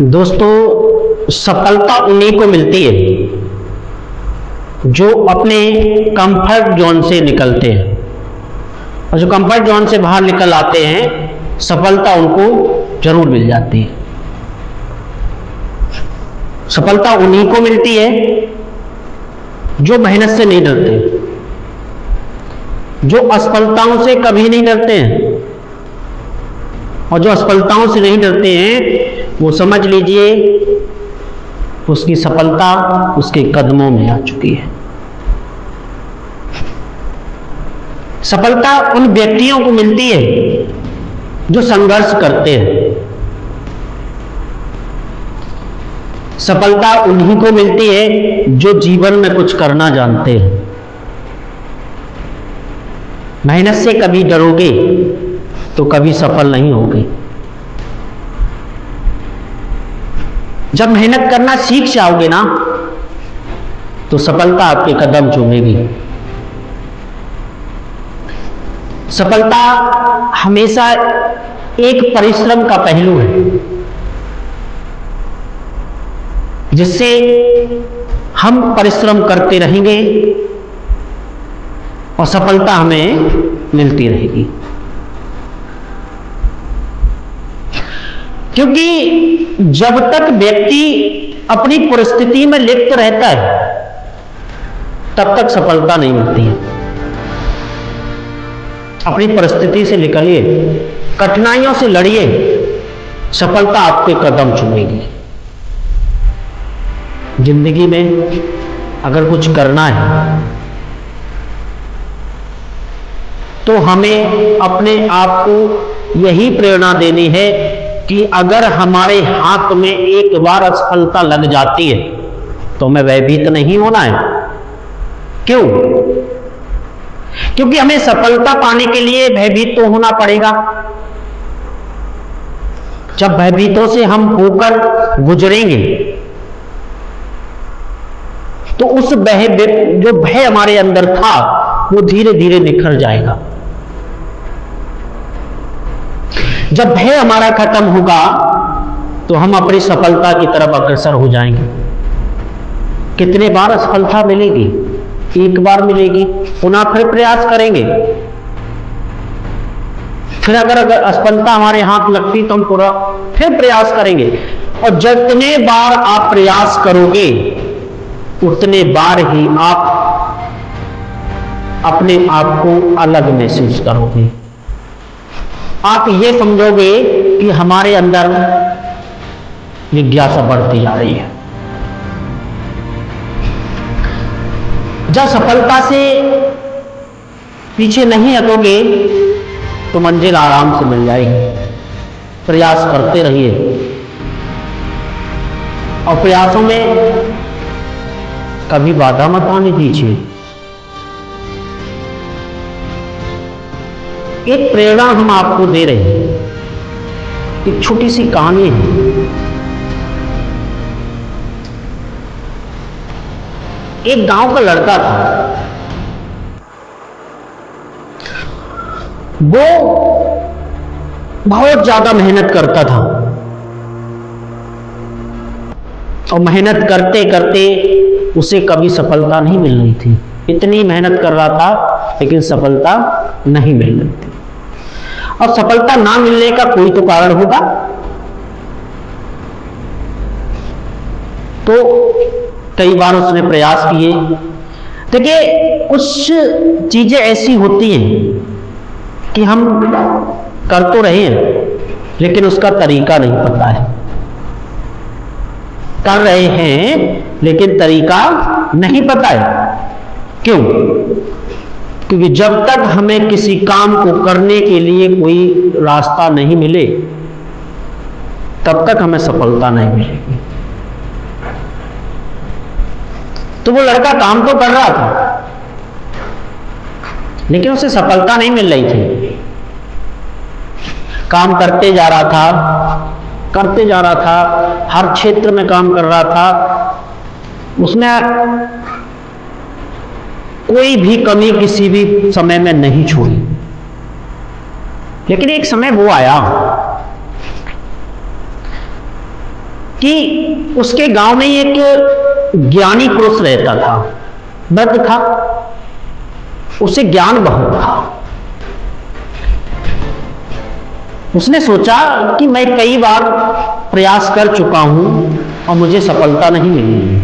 दोस्तों, सफलता उन्हीं को मिलती है जो अपने कंफर्ट जोन से निकलते हैं, और जो कंफर्ट जोन से बाहर निकल आते हैं सफलता उनको जरूर मिल जाती है। सफलता उन्हीं को मिलती है जो मेहनत से नहीं डरते, जो असफलताओं से कभी नहीं डरते हैं। और जो असफलताओं से नहीं डरते हैं वो समझ लीजिए उसकी सफलता उसके कदमों में आ चुकी है। सफलता उन व्यक्तियों को मिलती है जो संघर्ष करते हैं। सफलता उन्हीं को मिलती है जो जीवन में कुछ करना जानते हैं। मेहनत से कभी डरोगे तो कभी सफल नहीं होगे। जब मेहनत करना सीख जाओगे ना तो सफलता आपके कदम चूमेगी। सफलता हमेशा एक परिश्रम का पहलू है जिससे हम परिश्रम करते रहेंगे और सफलता हमें मिलती रहेगी। क्योंकि जब तक व्यक्ति अपनी परिस्थिति में लिप्त रहता है तब तक सफलता नहीं मिलती है। अपनी परिस्थिति से निकलिए, कठिनाइयों से लड़िए, सफलता आपके कदम चूमेगी। जिंदगी में अगर कुछ करना है तो हमें अपने आप को यही प्रेरणा देनी है कि अगर हमारे हाथ में एक बार असफलता लग जाती है तो हमें भयभीत नहीं होना है। क्यों? क्योंकि हमें सफलता पाने के लिए भयभीत तो होना पड़ेगा। जब भयभीतों से हम होकर गुजरेंगे तो उस जो भय हमारे अंदर था वो धीरे धीरे निखर जाएगा। जब भय हमारा खत्म होगा तो हम अपनी सफलता की तरफ अग्रसर हो जाएंगे। कितने बार असफलता मिलेगी? एक बार मिलेगी, पुनः फिर प्रयास करेंगे। फिर अगर असफलता हमारे हाथ लगती तो हम पूरा फिर प्रयास करेंगे। और जितने बार आप प्रयास करोगे उतने बार ही आप अपने आप को अलग महसूस करोगे। आप ये समझोगे कि हमारे अंदर जिज्ञासा बढ़ती जा रही है। जब सफलता से पीछे नहीं हटोगे तो मंजिल आराम से मिल जाएगी। प्रयास करते रहिए और प्रयासों में कभी बाधा मत आने दीजिए। एक प्रेरणा हम आपको दे रहे हैं, एक छोटी सी कहानी है। एक गांव का लड़का था, वो बहुत ज्यादा मेहनत करता था और मेहनत करते करते उसे कभी सफलता नहीं मिल रही थी। इतनी मेहनत कर रहा था लेकिन सफलता नहीं मिल रही थी। और सफलता ना मिलने का कोई तो कारण होगा। तो कई बार उसने प्रयास किए। देखिए, कुछ चीजें ऐसी होती हैं कि हम कर तो रहे हैं लेकिन उसका तरीका नहीं पता है। कर रहे हैं लेकिन तरीका नहीं पता है। क्यों? क्योंकि जब तक हमें किसी काम को करने के लिए कोई रास्ता नहीं मिले तब तक हमें सफलता नहीं मिलेगी। तो वो लड़का काम तो कर रहा था लेकिन उसे सफलता नहीं मिल रही थी। काम करते जा रहा था, हर क्षेत्र में काम कर रहा था। उसने कोई भी कमी किसी भी समय में नहीं छोड़ी। लेकिन एक समय वो आया कि उसके गांव में एक ज्ञानी पुरुष रहता था, वृद्ध था, उसे ज्ञान बहुत था। उसने सोचा कि मैं कई बार प्रयास कर चुका हूं और मुझे सफलता नहीं मिली।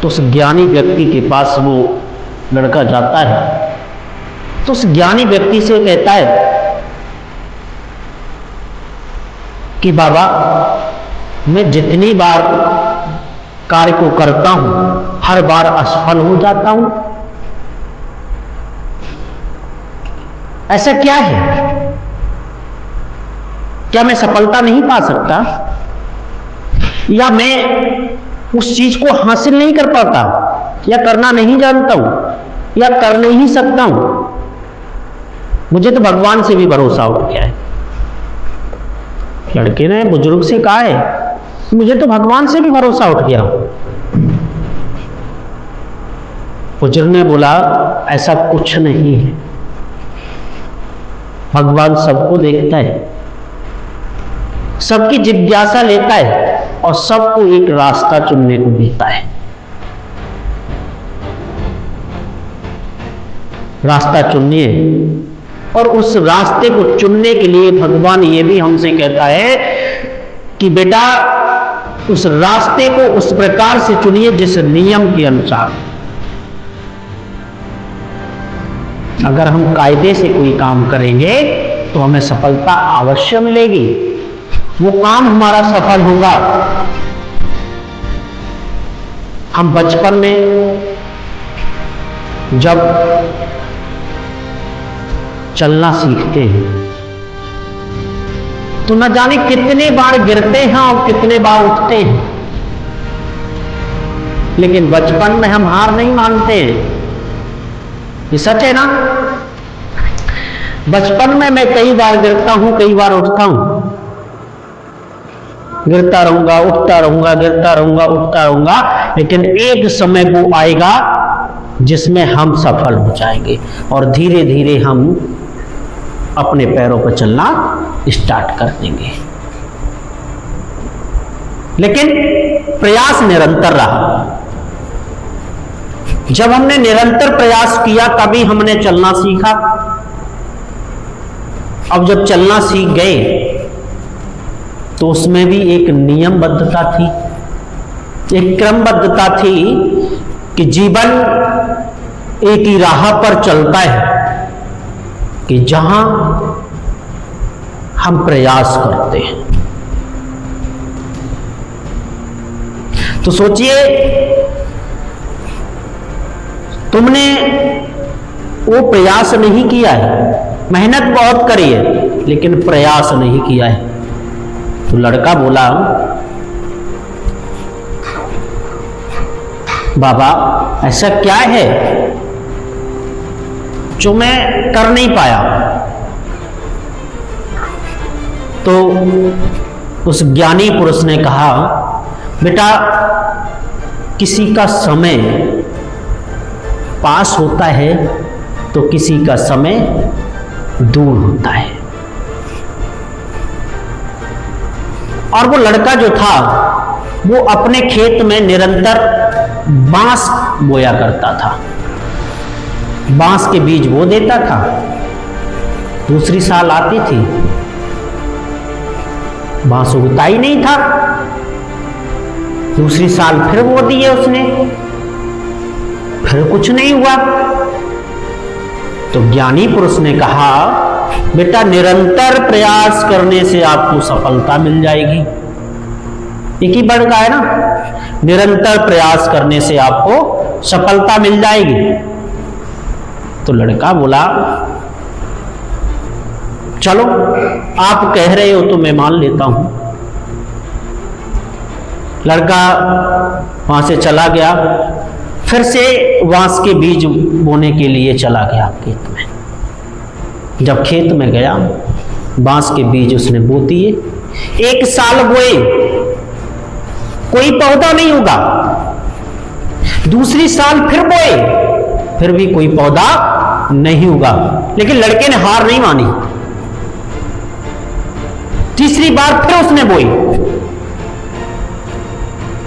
तो उस ज्ञानी व्यक्ति के पास वो लड़का जाता है, तो उस ज्ञानी व्यक्ति से कहता है कि बाबा, मैं जितनी बार कार्य को करता हूं हर बार असफल हो जाता हूं, ऐसा क्या है? क्या मैं सफलता नहीं पा सकता, या मैं उस चीज को हासिल नहीं कर पाता, या करना नहीं जानता हूं, या कर नहीं सकता हूं? मुझे तो भगवान से भी भरोसा उठ गया है। लड़के ने बुजुर्ग से कहा है, मुझे तो भगवान से भी भरोसा उठ गया। बुजुर्ग ने बोला, ऐसा कुछ नहीं है, भगवान सबको देखता है, सबकी जिज्ञासा लेता है और सबको एक रास्ता चुनने को देता है। रास्ता चुनिए, और उस रास्ते को चुनने के लिए भगवान ये भी हमसे कहता है कि बेटा, उस रास्ते को उस प्रकार से चुनिए जिस नियम के अनुसार। अगर हम कायदे से कोई काम करेंगे तो हमें सफलता अवश्य मिलेगी, वो काम हमारा सफल होगा। हम बचपन में जब चलना सीखते हैं तो न जाने कितने बार गिरते हैं और कितने बार उठते हैं, लेकिन बचपन में हम हार नहीं मानते हैं। ये सच है ना? बचपन में मैं कई बार गिरता हूं, कई बार उठता हूं, गिरता रहूंगा, उठता रहूंगा, गिरता रहूंगा, उठता रहूंगा, लेकिन एक समय वो आएगा जिसमें हम सफल हो जाएंगे और धीरे धीरे हम अपने पैरों पर चलना स्टार्ट कर देंगे। लेकिन प्रयास निरंतर रहा। जब हमने निरंतर प्रयास किया तभी हमने चलना सीखा। अब जब चलना सीख गए तो उसमें भी एक नियमबद्धता थी, एक क्रमबद्धता थी कि जीवन एक ही राह पर चलता है कि जहां हम प्रयास करते हैं। तो सोचिए, तुमने वो प्रयास नहीं किया है, मेहनत बहुत करी है लेकिन प्रयास नहीं किया है। तो लड़का बोला, बाबा ऐसा क्या है जो मैं कर नहीं पाया? तो उस ज्ञानी पुरुष ने कहा, बेटा, किसी का समय पास होता है तो किसी का समय दूर होता है। और वो लड़का जो था वो अपने खेत में निरंतर बांस बोया करता था, बांस के बीज बो देता था। दूसरी साल आती थी, बांस उगता ही नहीं था। दूसरी साल फिर बो दिए उसने, फिर कुछ नहीं हुआ। तो ज्ञानी पुरुष ने कहा, बेटा, निरंतर प्रयास करने से आपको सफलता मिल जाएगी। एक ही वर्ड का है ना, निरंतर प्रयास करने से आपको सफलता मिल जाएगी। तो लड़का बोला, चलो आप कह रहे हो तो मैं मान लेता हूं। लड़का वहां से चला गया, फिर से बांस के बीज बोने के लिए चला गया खेत में। जब खेत में गया, बांस के बीज उसने बो दिए। एक साल बोए, कोई पौधा नहीं उगा। दूसरी साल फिर बोए, फिर भी कोई पौधा नहीं उगा। लेकिन लड़के ने हार नहीं मानी। तीसरी बार फिर उसने बोई,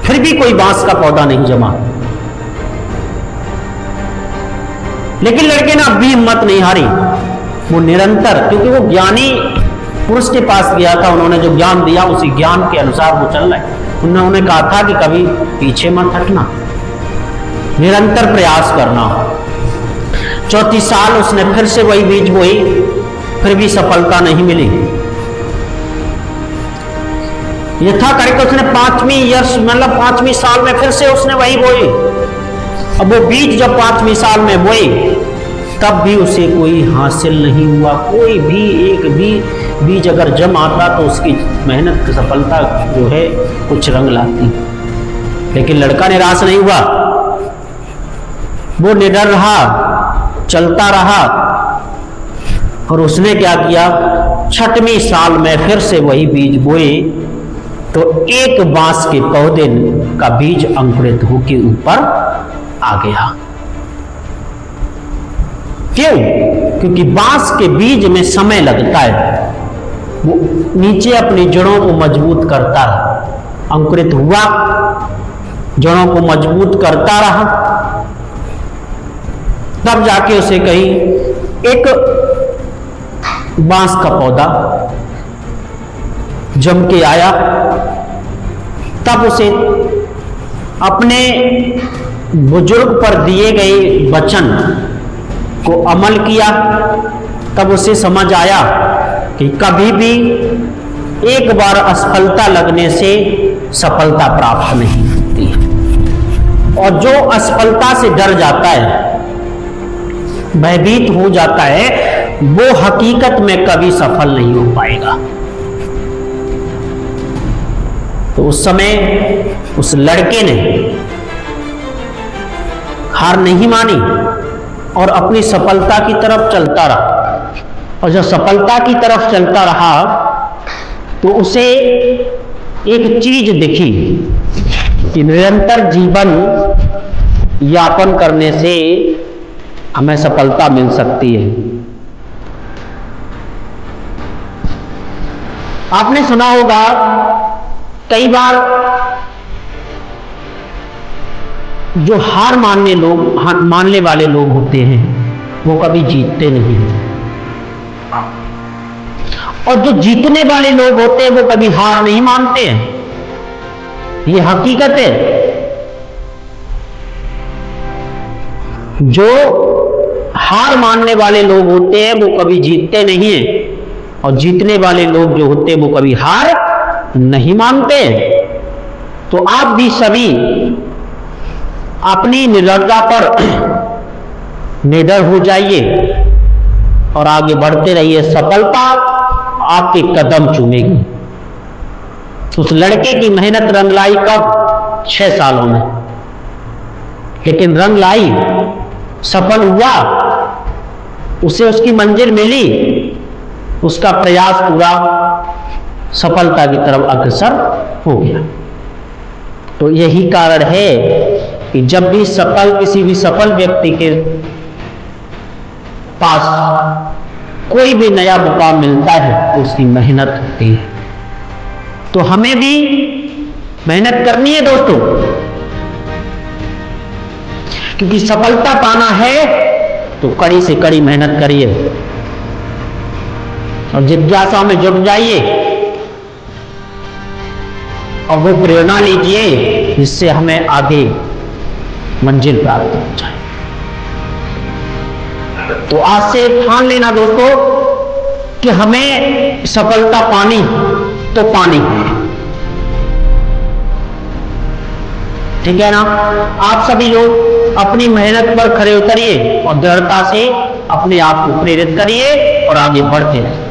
फिर भी कोई बांस का पौधा नहीं जमा। लेकिन लड़के ने अब भी हिम्मत नहीं हारी, वो निरंतर, क्योंकि वो ज्ञानी पुरुष के पास गया था, उन्होंने जो ज्ञान दिया उसी ज्ञान के अनुसार वो चल रहा है। उन्होंने कहा था कि कभी पीछे मत हटना, निरंतर प्रयास करना। चौथी साल उसने फिर से वही बीज बोई, फिर भी सफलता नहीं मिली। यथा करके उसने 5वीं साल में फिर से उसने वही बोई। अब वो बीज जब 5वीं साल में बोई, तब भी उसे कोई हासिल नहीं हुआ। कोई भी एक भी बीज अगर जम आता तो उसकी मेहनत की सफलता जो है कुछ रंग लाती। लेकिन लड़का निराश नहीं हुआ, वो निडर रहा, चलता रहा। और उसने क्या किया, 6वीं साल में फिर से वही बीज बोए, तो एक बांस के पौधे का बीज अंकुरित होकर ऊपर आ गया। क्यों? क्योंकि बांस के बीज में समय लगता है, वो नीचे अपनी जड़ों को मजबूत करता रहा, अंकुरित हुआ, जड़ों को मजबूत करता रहा, तब जाके उसे कहीं एक बांस का पौधा जम के आया। तब उसे अपने बुजुर्ग पर दिए गए वचन को अमल किया। तब उसे समझ आया कि कभी भी एक बार असफलता लगने से सफलता प्राप्त नहीं होती है। और जो असफलता से डर जाता है, भयभीत हो जाता है, वो हकीकत में कभी सफल नहीं हो पाएगा। तो उस समय उस लड़के ने हार नहीं मानी और अपनी सफलता की तरफ चलता रहा। और जब सफलता की तरफ चलता रहा तो उसे एक चीज दिखी कि निरंतर जीवन यापन करने से हमें सफलता मिल सकती है। आपने सुना होगा कई बार जो हार मानने वाले लोग होते हैं वो कभी जीतते नहीं हैं, और जो जीतने वाले लोग होते हैं वो कभी हार नहीं मानते हैं। ये हकीकत है। जो हार मानने वाले लोग होते हैं वो कभी जीतते नहीं हैं, और जीतने वाले लोग जो होते हैं वो कभी हार नहीं मानते। तो आप भी सभी अपनी निडरता पर निडर हो जाइए और आगे बढ़ते रहिए। सफलता आपके कदम चूमेगी। उस लड़के की मेहनत रंग लाई कब? 6 सालों में। लेकिन रंग लाई, सफल हुआ, उसे उसकी मंजिल मिली, उसका प्रयास पूरा सफलता की तरफ अग्रसर हो गया। तो यही कारण है कि जब भी किसी भी सफल व्यक्ति के पास कोई भी नया मुकाम मिलता है तो उसकी मेहनत होती है। तो हमें भी मेहनत करनी है दोस्तों, क्योंकि सफलता पाना है तो कड़ी से कड़ी मेहनत करिए और जिज्ञासा में जुट जाइए और वो प्रेरणा लीजिए जिससे हमें आगे मंजिल प्राप्त हो जाए। तो आज से ठान लेना दोस्तों कि हमें सफलता पानी तो पानी है, ठीक है ना। आप सभी लोग अपनी मेहनत पर खरे उतरिए और दृढ़ता से अपने आप को प्रेरित करिए और आगे बढ़ते रहिए।